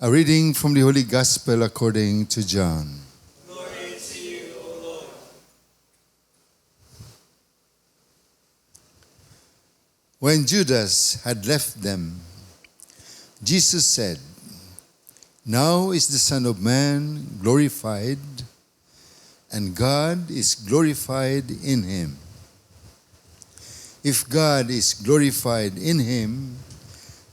A reading from the Holy Gospel according to John. Glory to you, O Lord. When Judas had left them, Jesus said, "Now is the Son of Man glorified, and God is glorified in him. If God is glorified in him,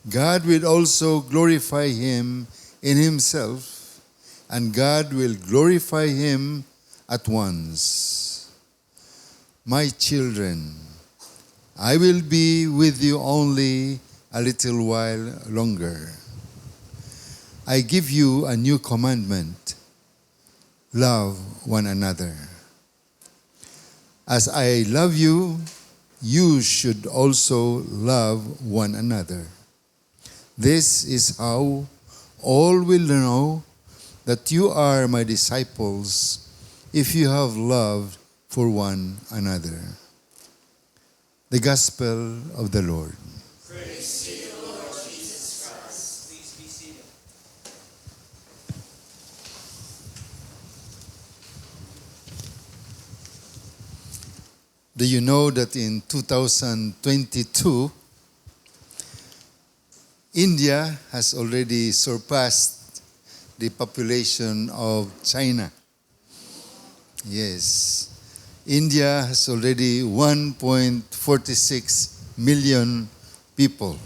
God will also glorify him in himself, and God will glorify him at once. My children, I will be with you only a little while longer. I give you a new commandment: love one another. As I love you, you should also love one another. This is how all will know that you are my disciples, if you have love for one another." The Gospel of the Lord. Praise to you, Lord Jesus Christ. Please be seated. Do you know that in 2022, India has already surpassed the population of China? Yes. India has already 1.46 million people.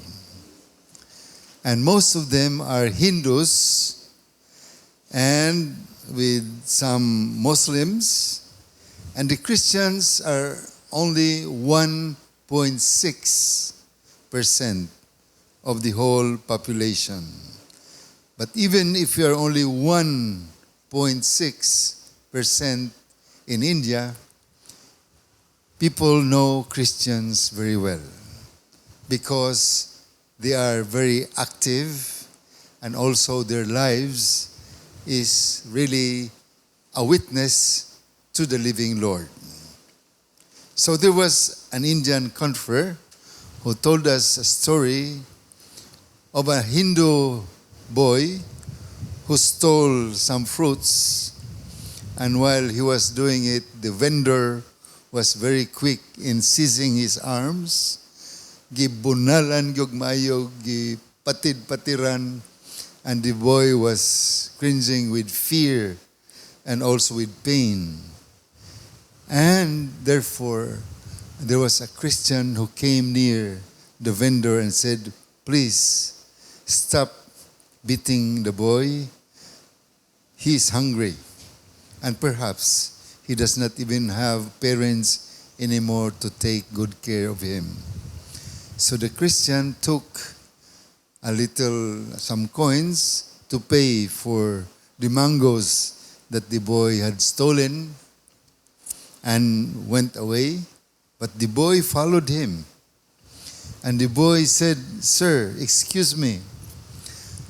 And most of them are Hindus and with some Muslims. And the Christians are only 1.6% of the whole population. But even if you are only 1.6% in India, people know Christians very well because they are very active, and also their lives is really a witness to the living Lord. So there was an Indian convert who told us a story of a Hindu boy who stole some fruits, and while he was doing it, the vendor was very quick in seizing his arms. Gibunalan gyugmayo, gipatid-patiran, and the boy was cringing with fear and also with pain. And therefore, there was a Christian who came near the vendor and said, "Please, stop beating the boy. He is hungry. And perhaps he does not even have parents anymore to take good care of him." So the Christian took some coins to pay for the mangoes that the boy had stolen and went away. But the boy followed him. And the boy said, "Sir, excuse me,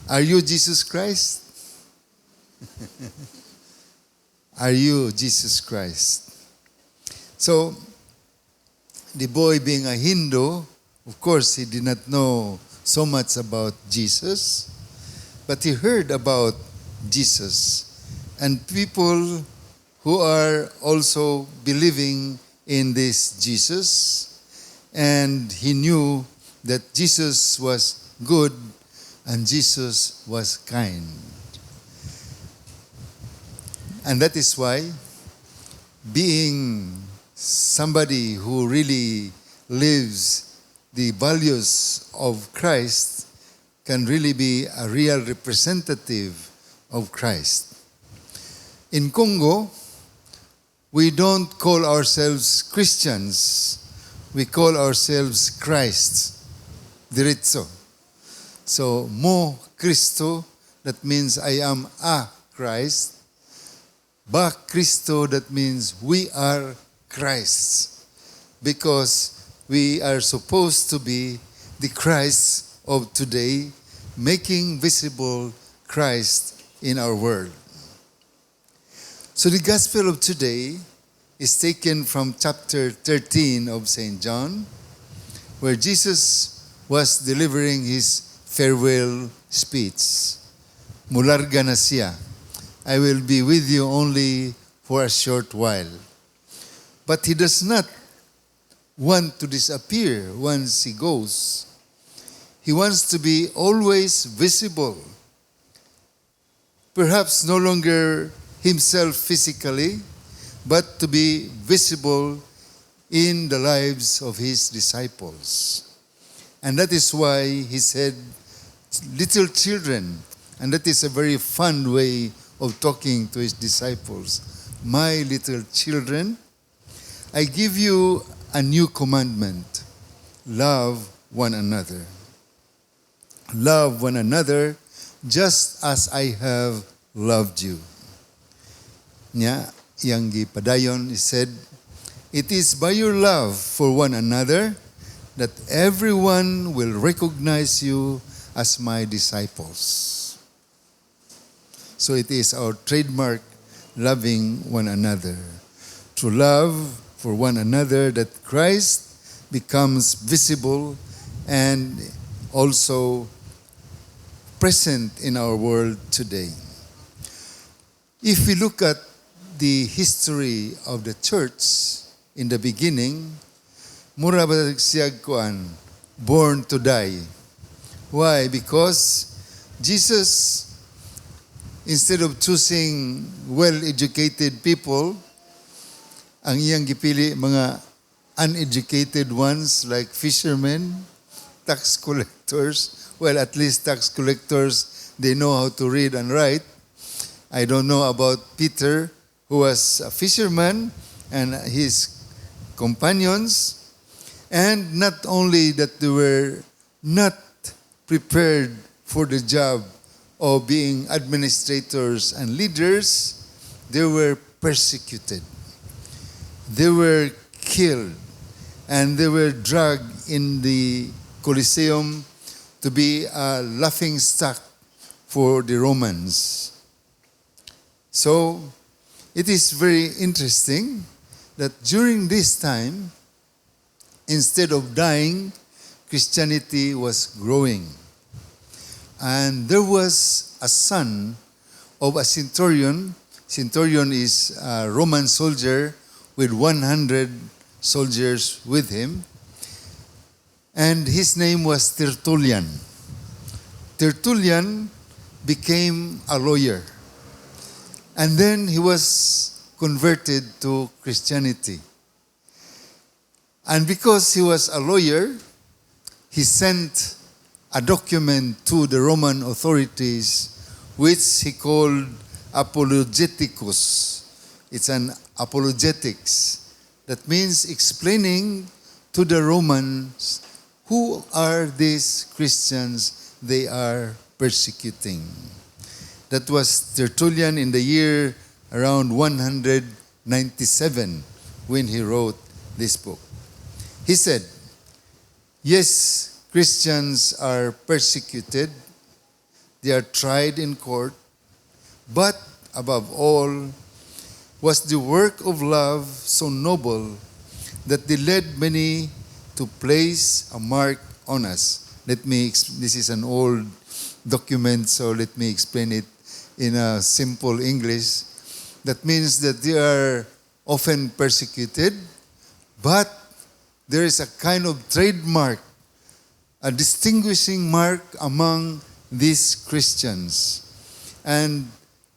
are you Jesus Christ?" Are you Jesus Christ? So, the boy being a Hindu, of course, he did not know so much about Jesus, but he heard about Jesus and people who are also believing in this Jesus, and he knew that Jesus was good and Jesus was kind. And that is why, being somebody who really lives the values of Christ, can really be a real representative of Christ. In Congo, we don't call ourselves Christians. We call ourselves Christ. Diretso. So, mo Cristo, that means I am a Christ. Ba Cristo, that means we are Christ. Because we are supposed to be the Christ of today, making visible Christ in our world. So the Gospel of today is taken from chapter 13 of St. John, where Jesus was delivering his farewell speech. mularga na siya. I will be with you only for a short while. But he does not want to disappear once he goes. He wants to be always visible. Perhaps no longer himself physically, but to be visible in the lives of his disciples. And that is why he said, little children, and that is a very fun way of talking to his disciples. My little children, I give you a new commandment. Love one another. Love one another just as I have loved you. Nya, yang gipadayon, he said, it is by your love for one another that everyone will recognize you as my disciples. So it is our trademark, loving one another. Through love for one another that Christ becomes visible and also present in our world today. If we look at the history of the church in the beginning, mura ba siyag kuan, born to die. Why? Because Jesus, instead of choosing well-educated people, ang iyang gipili mga uneducated ones like fishermen, tax collectors. Well, at least tax collectors, they know how to read and write. I don't know about Peter, who was a fisherman, and his companions. And not only that they were not prepared for the job of being administrators and leaders, they were persecuted. They were killed, and they were dragged in the Colosseum to be a laughing stock for the Romans. So, it is very interesting that during this time, instead of dying, Christianity was growing. And there was a son of a centurion. Centurion is a Roman soldier with 100 soldiers with him. And his name was Tertullian. Tertullian became a lawyer. And then he was converted to Christianity. And because he was a lawyer, he sent a document to the Roman authorities which he called apologeticus. It's an apologetics. That means explaining to the Romans who are these Christians they are persecuting. That was Tertullian in the year around 197 when he wrote this book. He said, yes, Christians are persecuted. They are tried in court. But above all, was the work of love so noble that they led many to place a mark on us. This is an old document, so let me explain it in a simple English. That means that they are often persecuted, but there is a kind of trademark, a distinguishing mark among these Christians. And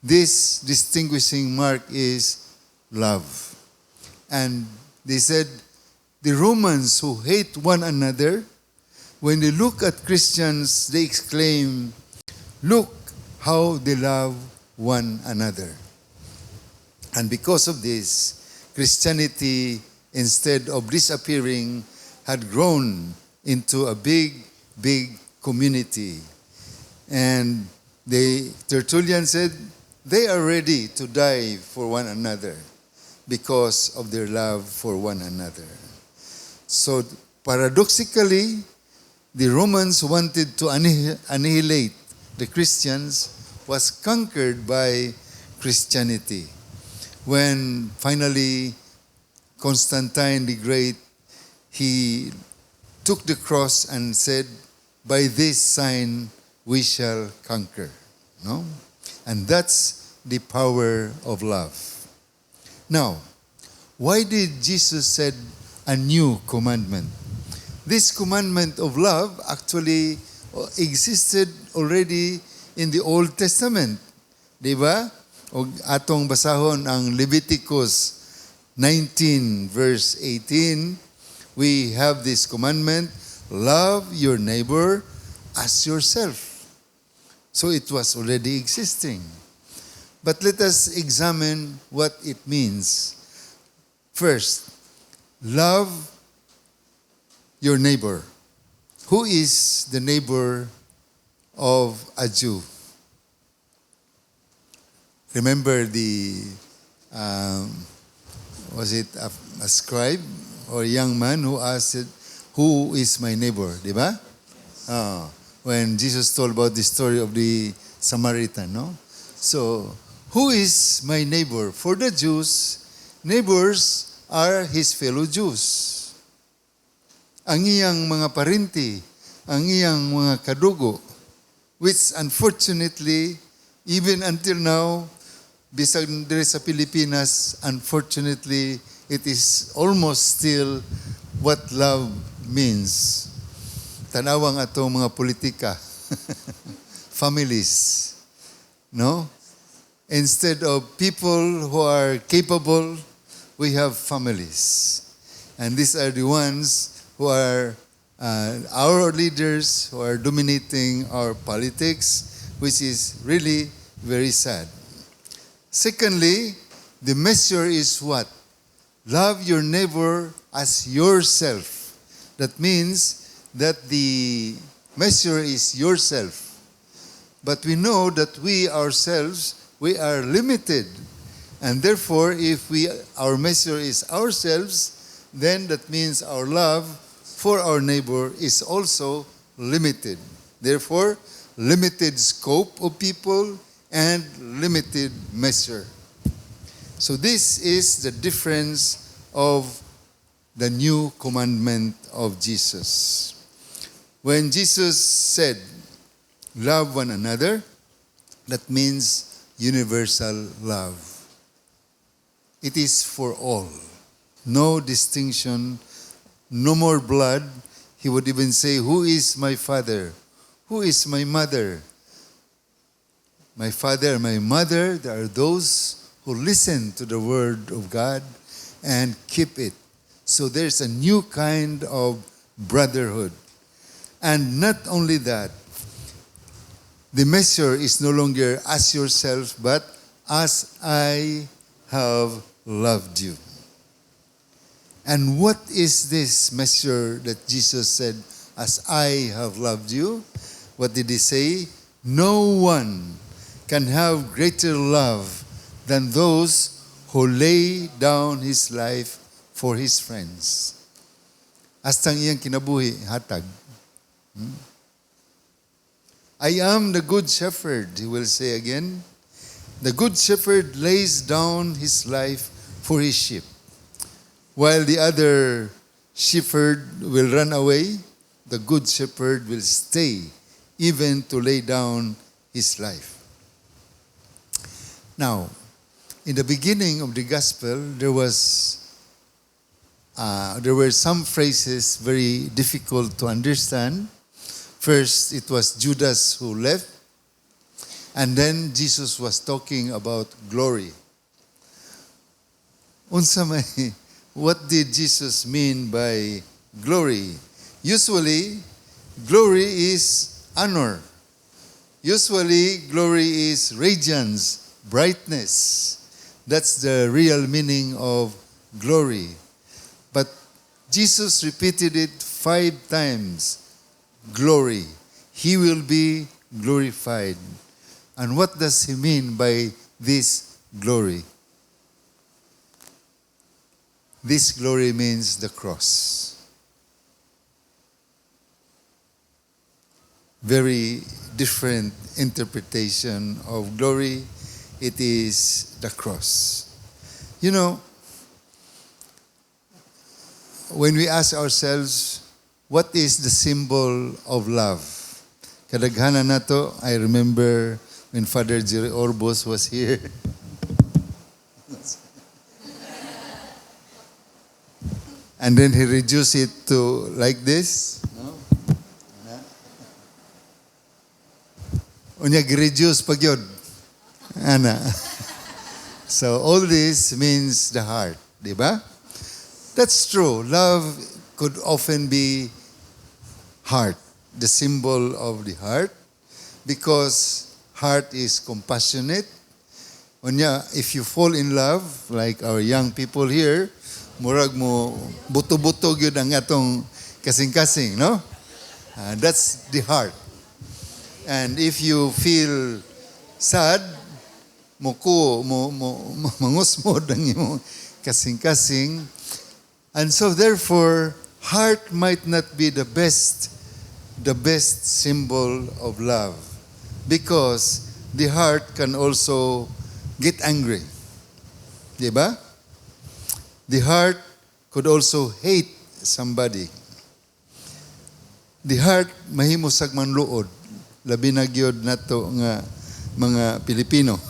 this distinguishing mark is love. And they said, the Romans who hate one another, when they look at Christians, they exclaim, look how they love one another. And because of this, Christianity, instead of disappearing, had grown into a big, big community. And Tertullian said, they are ready to die for one another because of their love for one another. So paradoxically, the Romans wanted to annihilate the Christians, was conquered by Christianity. When finally Constantine the Great, he took the cross and said, by this sign we shall conquer. No? And that's the power of love. Now, why did Jesus said a new commandment? This commandment of love actually existed already in the Old Testament. Di ba? O atong basahon ang Leviticus 19 verse 18, we have this commandment, love your neighbor as yourself. So it was already existing. But let us examine what it means. First, love your neighbor. Who is the neighbor of a Jew? Remember was it a scribe or a young man who asked, who is my neighbor? Di ba? When Jesus told about the story of the Samaritan, no? So, who is my neighbor? For the Jews, neighbors are his fellow Jews. Ang iyang mga parinti, ang iyang mga kadugo, which unfortunately, even until now, bisag diri sa Pilipinas, unfortunately, it is almost still what love means. Tanawang atong mga politika, families, no? Instead of people who are capable, we have families. And these are the ones who are our leaders, who are dominating our politics, which is really very sad. Secondly, the measure is what? Love your neighbor as yourself. That means that the measure is yourself. But we know that we ourselves, we are limited. And therefore, if our measure is ourselves, then that means our love for our neighbor is also limited. Therefore, limited scope of people and limited measure. So this is the difference of the new commandment of Jesus. When Jesus said, love one another, that means universal love. It is for all. No distinction, no more blood. He would even say, who is my father? Who is my mother? My father and my mother, there are those who listen to the word of God and keep it. So there's a new kind of brotherhood. And not only that, the measure is no longer as yourself, but as I have loved you. And what is this measure that Jesus said, as I have loved you? What did he say? No one can have greater love than those who lay down his life for his friends. Hastang iyang kinabuhi, hatag. I am the good shepherd, he will say again. The good shepherd lays down his life for his sheep. While the other shepherd will run away, the good shepherd will stay, even to lay down his life. Now, in the beginning of the gospel, there were some phrases very difficult to understand. First, it was Judas who left, and then Jesus was talking about glory. Unsa may, what did Jesus mean by glory? Usually, glory is honor. Usually, glory is radiance, brightness. That's the real meaning of glory. But Jesus repeated it 5 times. Glory. He will be glorified. And what does he mean by this glory? This glory means the cross. Very different interpretation of glory. It is the cross. You know, when we ask ourselves, what is the symbol of love? Kadaghanan nato, I remember when Father Jerry Orbos was here. And then he reduced it to like this. No? Unya reduce pag yun. Ana. So all this means the heart, di ba? That's true. Love could often be heart, the symbol of the heart, because heart is compassionate. Unya, if you fall in love, like our young people here, murag mo buto-buto gyud ang atong kasing-kasing, no? That's the heart. And if you feel sad, mangusmod ang imong kasing-kasing. And so therefore, heart might not be the best symbol of love, because the heart can also get angry. Diba? The heart could also hate somebody. The heart mahimo sag manluod. Labi na gyud nato nga mga Pilipino.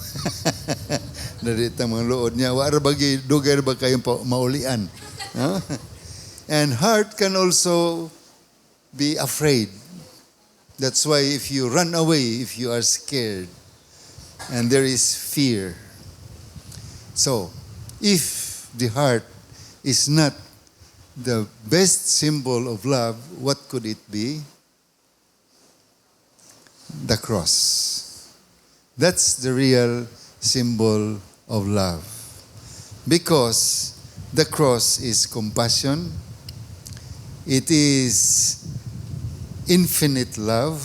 Narita mga luod niya. Wa ra bagi dugay ba kayong maulian. No? And heart can also be afraid. That's why if you run away, if you are scared, and there is fear. So, if the heart is not the best symbol of love, what could it be? The cross. That's the real symbol of love. Because the cross is compassion. It is infinite love.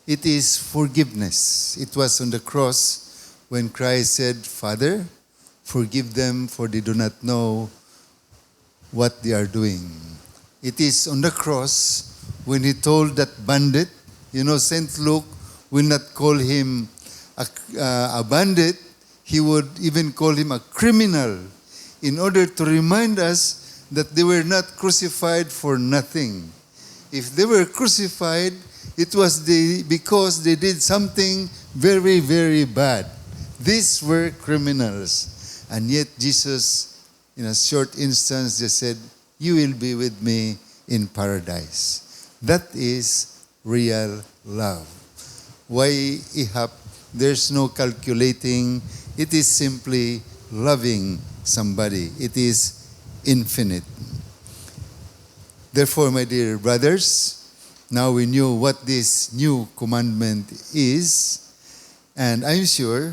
It is forgiveness. It was on the cross when Christ said, Father, forgive them, for they do not know what they are doing. It is on the cross when he told that bandit, St. Luke will not call him a bandit, he would even call him a criminal, in order to remind us that they were not crucified for nothing. If they were crucified, it was because they did something very, very bad. These were criminals. And yet Jesus, in a short instance, just said, you will be with me in paradise. That is real love. Why ihap? There's no calculating. It is simply loving somebody. It is infinite. Therefore, my dear brothers, now we knew what this new commandment is. And I'm sure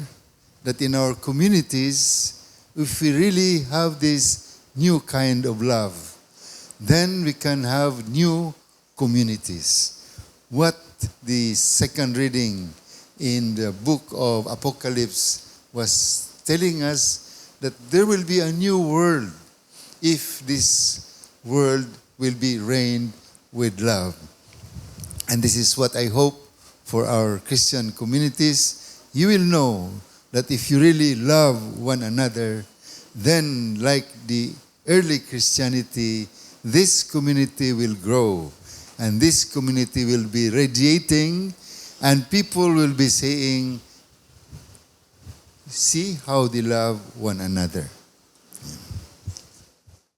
that in our communities, if we really have this new kind of love, then we can have new communities. What the second reading in the book of Apocalypse was telling us, that there will be a new world if this world will be reigned with love. And this is what I hope for our Christian communities. You will know that if you really love one another, then like the early Christianity, this community will grow. And this community will be radiating, and people will be saying, see how they love one another.